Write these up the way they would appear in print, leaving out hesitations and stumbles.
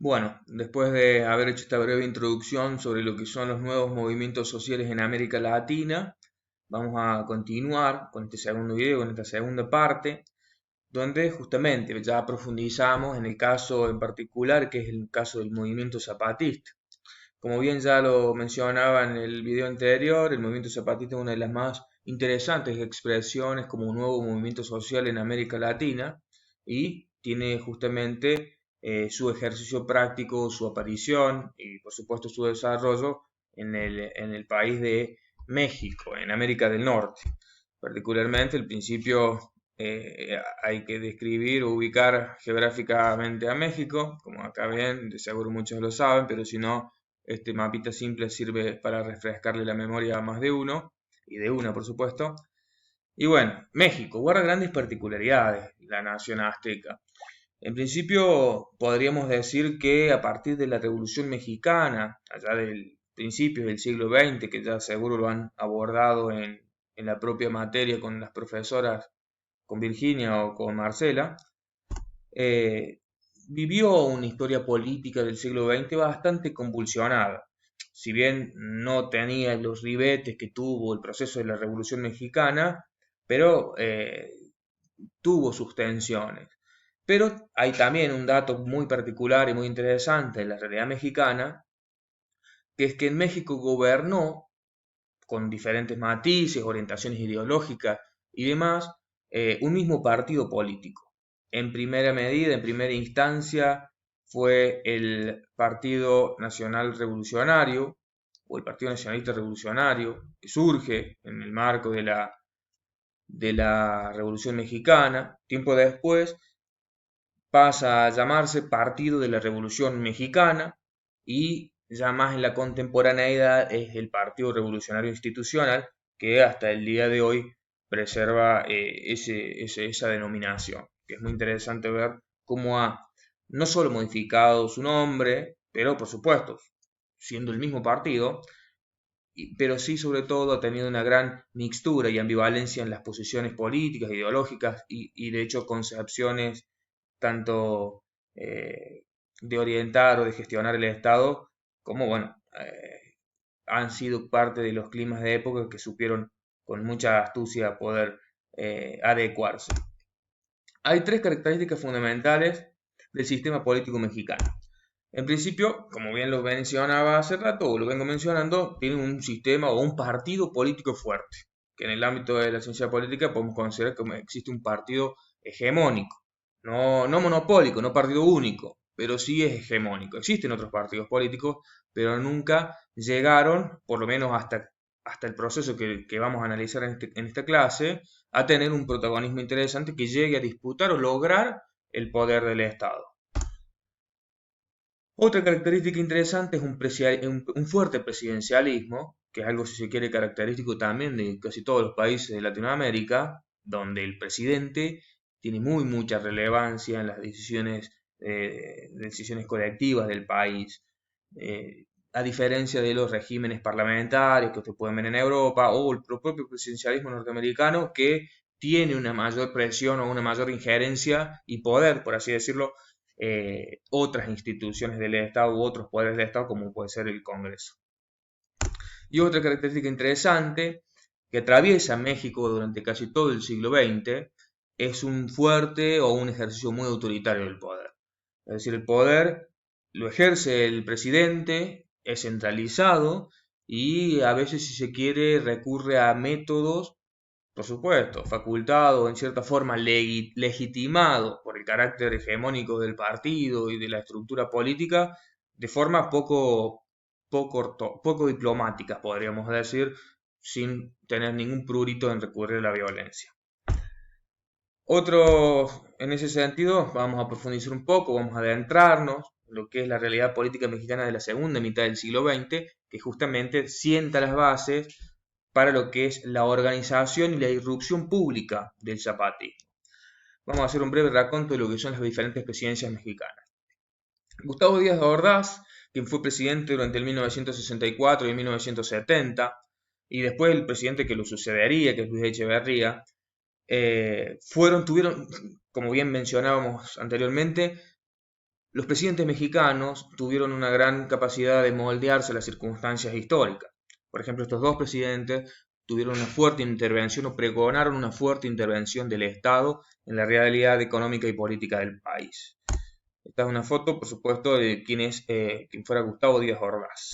Bueno, después de haber hecho esta breve introducción sobre lo que son los nuevos movimientos sociales en América Latina, vamos a continuar con este segundo video, con esta segunda parte, donde justamente ya profundizamos en el caso en particular, que es el caso del movimiento zapatista. Como bien ya lo mencionaba en el video anterior, el movimiento zapatista es una de las más interesantes expresiones como un nuevo movimiento social en América Latina y tiene justamente su ejercicio práctico, su aparición y por supuesto su desarrollo en el país de México, en América del Norte. Particularmente el principio hay que describir o ubicar geográficamente a México, como acá ven, de seguro muchos lo saben, pero si no, este mapita simple sirve para refrescarle la memoria a más de uno, y de una por supuesto. Y bueno, México guarda grandes particularidades, la nación azteca. En principio podríamos decir que a partir de la Revolución Mexicana, allá del principios del siglo XX, que ya seguro lo han abordado en la propia materia con las profesoras, con Virginia o con Marcela, eh, vivió una historia política del siglo XX bastante convulsionada. Si bien no tenía los ribetes que tuvo el proceso de la Revolución Mexicana, pero tuvo sus tensiones. Pero hay también un dato muy particular y muy interesante de la realidad mexicana, que es que en México gobernó con diferentes matices, orientaciones ideológicas y demás, un mismo partido político. En primera medida, en primera instancia, fue el Partido Nacional Revolucionario o el Partido Nacionalista Revolucionario, que surge en el marco de la Revolución Mexicana. Tiempo después pasa a llamarse Partido de la Revolución Mexicana y ya más en la contemporaneidad es el Partido Revolucionario Institucional que hasta el día de hoy preserva esa denominación, que es muy interesante ver cómo ha no solo modificado su nombre, pero por supuesto, siendo el mismo partido, pero sí sobre todo ha tenido una gran mixtura y ambivalencia en las posiciones políticas, ideológicas y de hecho concepciones tanto de orientar o de gestionar el Estado, como bueno, han sido parte de los climas de época que supieron con mucha astucia poder adecuarse. Hay tres características fundamentales del sistema político mexicano. En principio, como bien lo mencionaba hace rato, o lo vengo mencionando, tiene un sistema o un partido político fuerte, que en el ámbito de la ciencia política podemos considerar que existe un partido hegemónico, no monopólico, no partido único, pero sí es hegemónico. Existen otros partidos políticos, pero nunca llegaron, por lo menos hasta el proceso que vamos a analizar en esta clase, a tener un protagonismo interesante que llegue a disputar o lograr el poder del Estado. Otra característica interesante es un fuerte presidencialismo, que es algo, si se quiere, característico también de casi todos los países de Latinoamérica, donde el presidente tiene mucha relevancia en las decisiones colectivas del país, eh, a diferencia de los regímenes parlamentarios que se pueden ver en Europa o el propio presidencialismo norteamericano, que tiene una mayor presión o una mayor injerencia y poder, por así decirlo, otras instituciones del Estado u otros poderes del Estado, como puede ser el Congreso. Y otra característica interesante que atraviesa México durante casi todo el siglo XX es un fuerte o un ejercicio muy autoritario del poder. Es decir, el poder lo ejerce el presidente, es centralizado y a veces, si se quiere, recurre a métodos, por supuesto, facultado, en cierta forma legitimado por el carácter hegemónico del partido y de la estructura política, de forma poco diplomática, podríamos decir, sin tener ningún prurito en recurrir a la violencia. En ese sentido, vamos a profundizar un poco, vamos a adentrarnos en lo que es la realidad política mexicana de la segunda mitad del siglo XX, que justamente sienta las bases para lo que es la organización y la irrupción pública del zapatismo. Vamos a hacer un breve raconto de lo que son las diferentes presidencias mexicanas. Gustavo Díaz de Ordaz, quien fue presidente durante el 1964 y 1970, y después el presidente que lo sucedería, que es Luis Echeverría, tuvieron, como bien mencionábamos anteriormente, Los presidentes mexicanos tuvieron una gran capacidad de moldearse a las circunstancias históricas. Por ejemplo, estos dos presidentes tuvieron una fuerte intervención o pregonaron una fuerte intervención del Estado en la realidad económica y política del país. Esta es una foto, por supuesto, de quien fuera Gustavo Díaz Ordaz.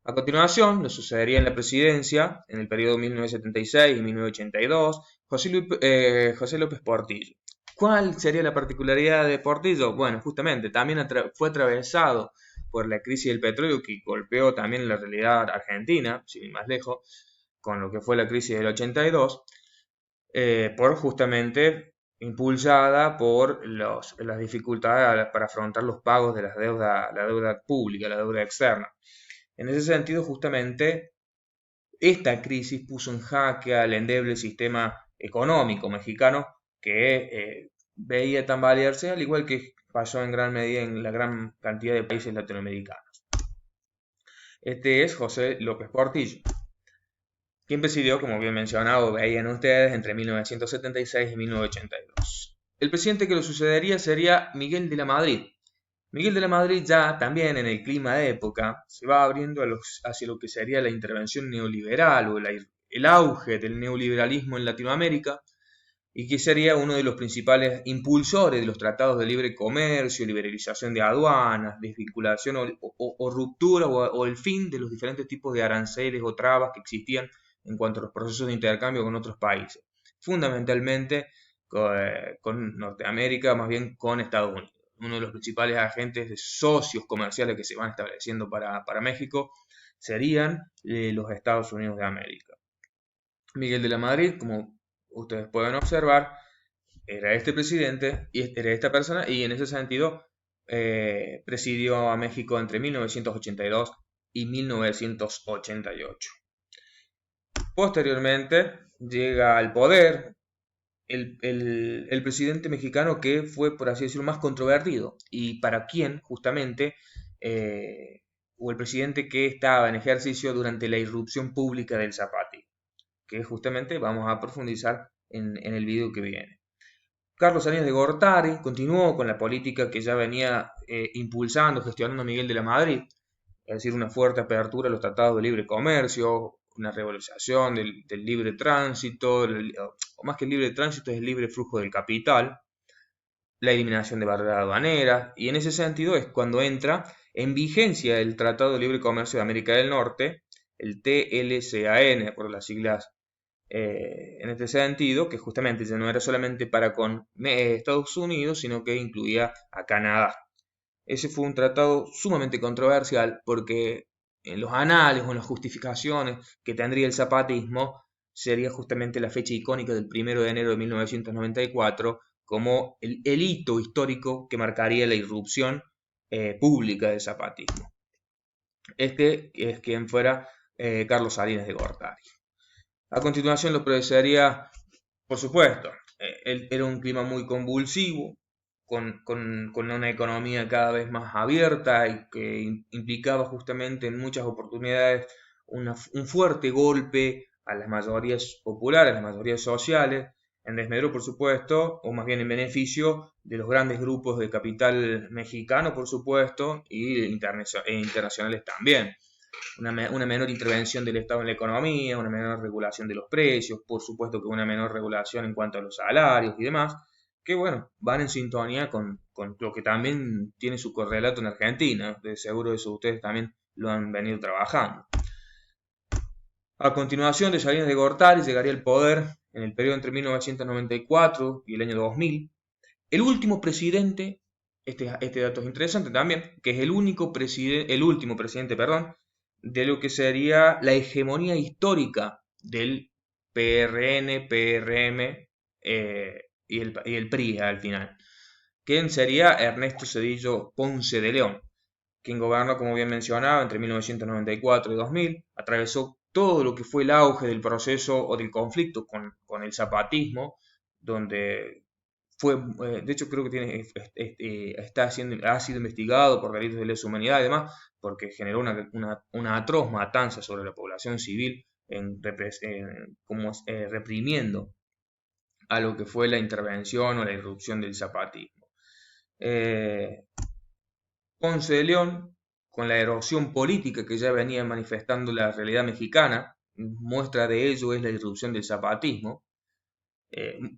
A continuación, le sucedería en la presidencia, en el periodo 1976 y 1982, José López Portillo. ¿Cuál sería la particularidad de Portillo? Bueno, justamente, también fue atravesado por la crisis del petróleo que golpeó también la realidad argentina, sin ir más lejos, con lo que fue la crisis del 82, por justamente impulsada por las dificultades para afrontar los pagos de la deuda pública, la deuda externa. En ese sentido, justamente, esta crisis puso en jaque al endeble sistema económico mexicano que veía tambalearse, al igual que pasó en gran medida en la gran cantidad de países latinoamericanos. Este es José López Portillo, quien presidió, como bien mencionado, veían ustedes, entre 1976 y 1982. El presidente que lo sucedería sería Miguel de la Madrid. Miguel de la Madrid ya también en el clima de época se va abriendo hacia lo que sería la intervención neoliberal o el auge del neoliberalismo en Latinoamérica, y que sería uno de los principales impulsores de los tratados de libre comercio, liberalización de aduanas, desvinculación o ruptura o el fin de los diferentes tipos de aranceles o trabas que existían en cuanto a los procesos de intercambio con otros países, fundamentalmente con Norteamérica, más bien con Estados Unidos. Uno de los principales agentes de socios comerciales que se van estableciendo para México serían los Estados Unidos de América. Miguel de la Madrid, como ustedes pueden observar, era este presidente y era esta persona, y en ese sentido presidió a México entre 1982 y 1988. Posteriormente llega al poder el presidente mexicano que fue, por así decirlo, más controvertido, y para quien justamente, o el presidente que estaba en ejercicio durante la irrupción pública del zapatismo, que justamente vamos a profundizar en el video que viene. Carlos Salinas de Gortari continuó con la política que ya venía impulsando, gestionando Miguel de la Madrid, es decir, una fuerte apertura a los tratados de libre comercio, una revalorización del libre tránsito, o más que el libre tránsito es el libre flujo del capital, la eliminación de barreras aduaneras, y en ese sentido es cuando entra en vigencia el Tratado de Libre Comercio de América del Norte, el TLCAN, por las siglas en este sentido, que justamente ya no era solamente para con Estados Unidos, sino que incluía a Canadá. Ese fue un tratado sumamente controversial porque en los anales o en las justificaciones que tendría el zapatismo sería justamente la fecha icónica del 1 de enero de 1994 como el hito histórico que marcaría la irrupción pública del zapatismo. Este es quien fuera Carlos Salinas de Gortari. A continuación lo precedería, por supuesto, era un clima muy convulsivo, con una economía cada vez más abierta y que implicaba justamente en muchas oportunidades un fuerte golpe a las mayorías populares, a las mayorías sociales, en desmedro, por supuesto, o más bien en beneficio de los grandes grupos de capital mexicano, por supuesto, y internacionales también. Una menor intervención del Estado en la economía, una menor regulación de los precios, por supuesto que una menor regulación en cuanto a los salarios y demás, que bueno, van en sintonía con lo que también tiene su correlato en Argentina. De seguro eso ustedes también lo han venido trabajando. A continuación de Salinas de Gortari llegaría al poder en el periodo entre 1994 y el año 2000. El último presidente, este dato es interesante también, que es el último presidente, de lo que sería la hegemonía histórica del PRN, PRM y el PRI al final, quien sería Ernesto Zedillo Ponce de León, quien gobernó, como bien mencionaba, entre 1994 y 2000, atravesó todo lo que fue el auge del proceso o del conflicto con el zapatismo, donde fue, de hecho creo que ha sido investigado por delitos de lesa humanidad y demás, porque generó una atroz matanza sobre la población civil, reprimiendo a lo que fue la intervención o la irrupción del zapatismo. Ponce de León, con la erosión política que ya venía manifestando la realidad mexicana, muestra de ello es la irrupción del zapatismo.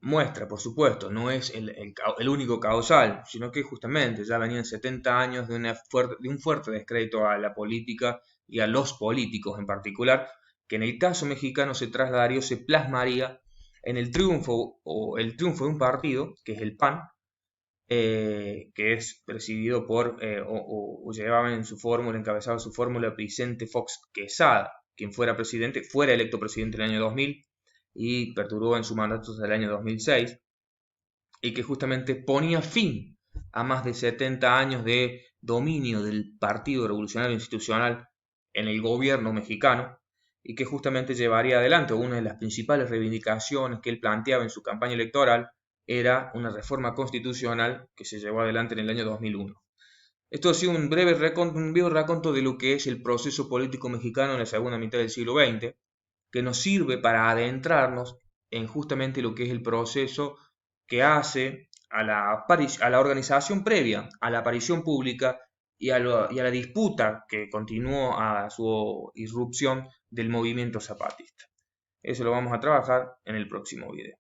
Muestra, por supuesto, no es el único causal, sino que justamente ya venían 70 años de un fuerte descrédito a la política y a los políticos en particular, que en el caso mexicano se trasladaría, se plasmaría en el triunfo de un partido, que es el PAN, que es presidido por, o llevaba en su fórmula, encabezaba su fórmula Vicente Fox Quesada, quien fuera electo presidente en el año 2000 y perduró en su mandato hasta el año 2006, y que justamente ponía fin a más de 70 años de dominio del Partido Revolucionario Institucional en el gobierno mexicano, y que justamente llevaría adelante una de las principales reivindicaciones que él planteaba en su campaña electoral, era una reforma constitucional que se llevó adelante en el año 2001. Esto ha sido un breve raconto de lo que es el proceso político mexicano en la segunda mitad del siglo XX, que nos sirve para adentrarnos en justamente lo que es el proceso que hace a la organización previa, a la aparición pública y a la disputa que continuó a su irrupción del movimiento zapatista. Eso lo vamos a trabajar en el próximo video.